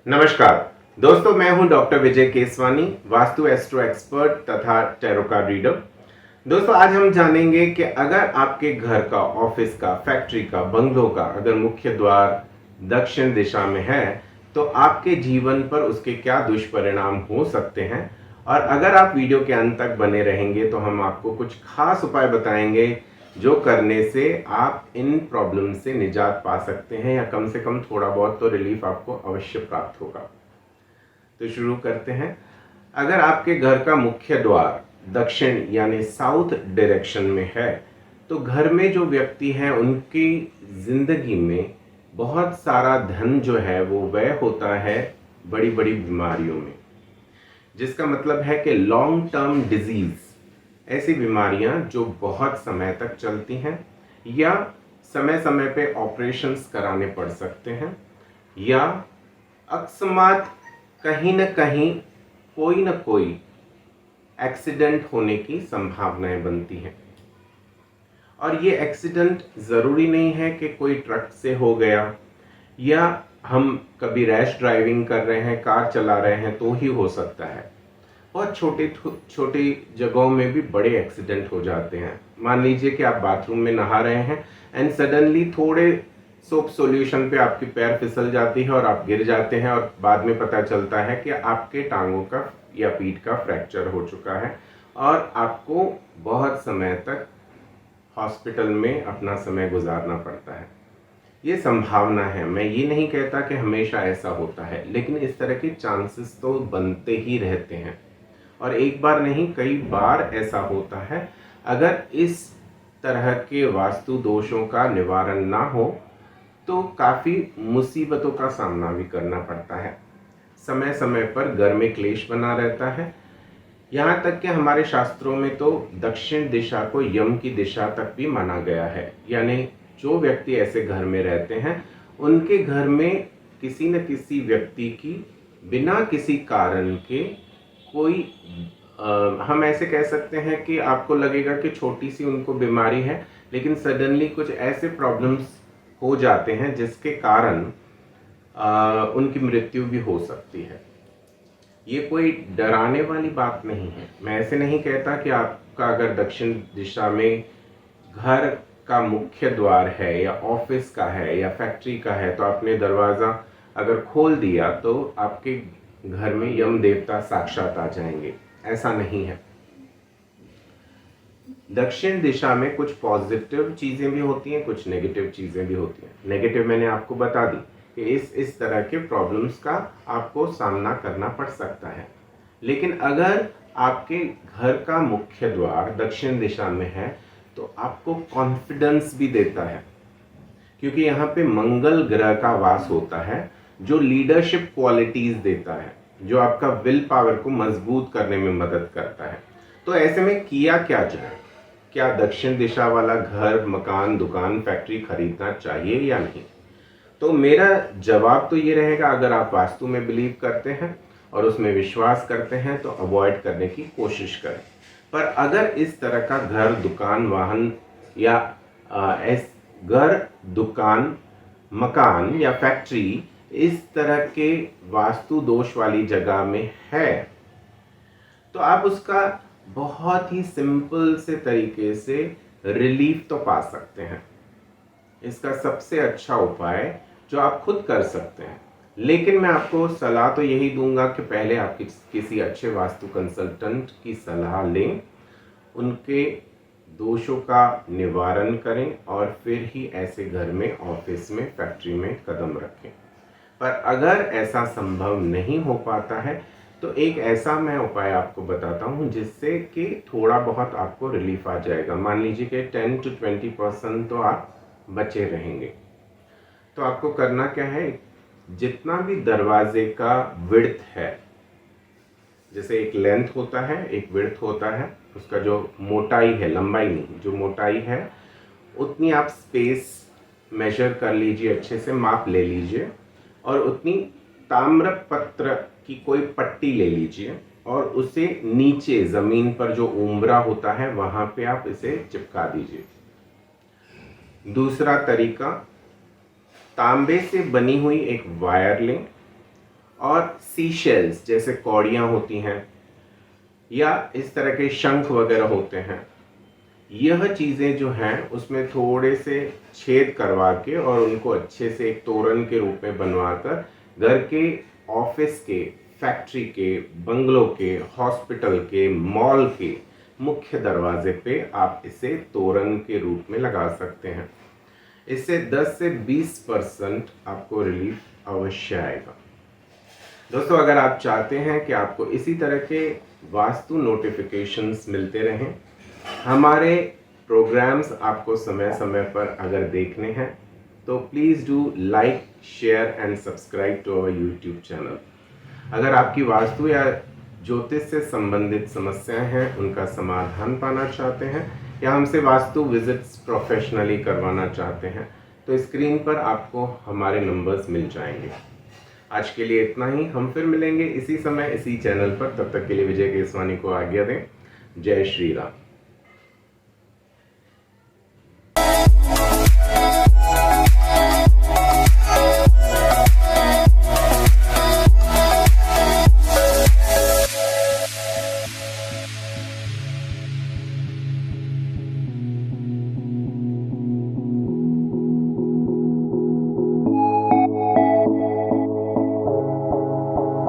नमस्कार दोस्तों, मैं हूं डॉक्टर विजय केसवानी, वास्तु एस्ट्रो एक्सपर्ट तथा टैरो कार्ड रीडर। दोस्तों, आज हम जानेंगे कि अगर आपके घर का, ऑफिस का, फैक्ट्री का, बंगलों का अगर मुख्य द्वार दक्षिण दिशा में है तो आपके जीवन पर उसके क्या दुष्परिणाम हो सकते हैं। और अगर आप वीडियो के अंत तक बने रहेंगे तो हम आपको कुछ खास उपाय बताएंगे जो करने से आप इन प्रॉब्लम से निजात पा सकते हैं, या कम से कम थोड़ा बहुत तो रिलीफ आपको अवश्य प्राप्त होगा। तो शुरू करते हैं। अगर आपके घर का मुख्य द्वार दक्षिण यानी साउथ डायरेक्शन में है तो घर में जो व्यक्ति हैं उनकी जिंदगी में बहुत सारा धन जो है वो व्यय होता है बड़ी बड़ी बीमारियों में, जिसका मतलब है कि लॉन्ग टर्म डिजीज, ऐसी बीमारियां जो बहुत समय तक चलती हैं, या समय समय पे ऑपरेशंस कराने पड़ सकते हैं, या अकस्मात कहीं न कहीं कोई न कोई एक्सीडेंट होने की संभावनाएं बनती हैं। और ये एक्सीडेंट ज़रूरी नहीं है कि कोई ट्रक से हो गया, या हम कभी रैश ड्राइविंग कर रहे हैं, कार चला रहे हैं तो ही हो सकता है। बहुत छोटी जगहों में भी बड़े एक्सीडेंट हो जाते हैं। मान लीजिए कि आप बाथरूम में नहा रहे हैं एंड सडनली थोड़े सोप सॉल्यूशन पे आपकी पैर फिसल जाती है और आप गिर जाते हैं, और बाद में पता चलता है कि आपके टांगों का या पीठ का फ्रैक्चर हो चुका है और आपको बहुत समय तक हॉस्पिटल में अपना समय गुजारना पड़ता है। ये संभावना है, मैं ये नहीं कहता कि हमेशा ऐसा होता है, लेकिन इस तरह के चांसेस तो बनते ही रहते हैं। और एक बार नहीं, कई बार ऐसा होता है। अगर इस तरह के वास्तु दोषों का निवारण ना हो तो काफ़ी मुसीबतों का सामना भी करना पड़ता है। समय समय पर घर में क्लेश बना रहता है। यहाँ तक कि हमारे शास्त्रों में तो दक्षिण दिशा को यम की दिशा तक भी माना गया है। यानी जो व्यक्ति ऐसे घर में रहते हैं उनके घर में किसी न किसी व्यक्ति की बिना किसी कारण के कोई हम ऐसे कह सकते हैं कि आपको लगेगा कि छोटी सी उनको बीमारी है, लेकिन सडनली कुछ ऐसे प्रॉब्लम्स हो जाते हैं जिसके कारण उनकी मृत्यु भी हो सकती है। ये कोई डराने वाली बात नहीं है। मैं ऐसे नहीं कहता कि आपका अगर दक्षिण दिशा में घर का मुख्य द्वार है, या ऑफिस का है, या फैक्ट्री का है, तो आपने दरवाज़ा अगर खोल दिया तो आपके घर में यम देवता साक्षात आ जाएंगे। ऐसा नहीं है। दक्षिण दिशा में कुछ पॉजिटिव चीज़ें भी होती हैं, कुछ नेगेटिव चीज़ें भी होती हैं। नेगेटिव मैंने आपको बता दी कि इस तरह के प्रॉब्लम्स का आपको सामना करना पड़ सकता है। लेकिन अगर आपके घर का मुख्य द्वार दक्षिण दिशा में है तो आपको कॉन्फिडेंस भी देता है, क्योंकि यहाँ पे मंगल ग्रह का वास होता है जो लीडरशिप क्वालिटीज देता है, जो आपका विल पावर को मजबूत करने में मदद करता है। तो ऐसे में किया क्या जाए? क्या दक्षिण दिशा वाला घर, मकान, दुकान, फैक्ट्री खरीदना चाहिए या नहीं? तो मेरा जवाब तो ये रहेगा, अगर आप वास्तु में बिलीव करते हैं और उसमें विश्वास करते हैं तो अवॉइड करने की कोशिश करें। पर अगर इस तरह का घर, दुकान, वाहन, या घर, दुकान, मकान या फैक्ट्री इस तरह के वास्तु दोष वाली जगह में है तो आप उसका बहुत ही सिंपल से तरीके से रिलीफ तो पा सकते हैं। इसका सबसे अच्छा उपाय जो आप खुद कर सकते हैं, लेकिन मैं आपको सलाह तो यही दूंगा कि पहले आप किसी अच्छे वास्तु कंसल्टेंट की सलाह लें, उनके दोषों का निवारण करें और फिर ही ऐसे घर में, ऑफिस में, फैक्ट्री में कदम रखें। पर अगर ऐसा संभव नहीं हो पाता है तो एक ऐसा मैं उपाय आपको बताता हूं जिससे कि थोड़ा बहुत आपको रिलीफ आ जाएगा। मान लीजिए कि 10 to 20% तो आप बचे रहेंगे। तो आपको करना क्या है, जितना भी दरवाजे का विड्थ है, जैसे एक लेंथ होता है, एक विड्थ होता है, उसका जो मोटाई है, लंबाई नहीं, जो मोटाई है, उतनी आप स्पेस मेजर कर लीजिए, अच्छे से माप ले लीजिए, और उतनी ताम्रपत्र की कोई पट्टी ले लीजिए और उसे नीचे ज़मीन पर जो उम्बरा होता है वहाँ पे आप इसे चिपका दीजिए। दूसरा तरीका, तांबे से बनी हुई एक वायर लें और सीशेल्स जैसे कौड़ियाँ होती हैं या इस तरह के शंख वगैरह होते हैं, यह चीज़ें जो हैं उसमें थोड़े से छेद करवा के और उनको अच्छे से एक तोरण के रूप में बनवाकर घर के, ऑफिस के, फैक्ट्री के, बंगलों के, हॉस्पिटल के, मॉल के मुख्य दरवाजे पे आप इसे तोरण के रूप में लगा सकते हैं। इससे 10 से 20% आपको रिलीफ अवश्य आएगा। दोस्तों, अगर आप चाहते हैं कि आपको इसी तरह के वास्तु नोटिफिकेशंस मिलते रहें, हमारे प्रोग्राम्स आपको समय समय पर अगर देखने हैं तो please do like, share and subscribe to our YouTube channel. अगर आपकी वास्तु या ज्योतिष से संबंधित समस्याएं हैं, उनका समाधान पाना चाहते हैं या हमसे वास्तु विजिट्स प्रोफेशनली करवाना चाहते हैं तो स्क्रीन पर आपको हमारे नंबर्स मिल जाएंगे। आज के लिए इतना ही। हम फिर मिलेंगे इसी समय इसी चैनल पर। तब तक के लिए विजय केसवानी को आज्ञा दें। जय श्री राम।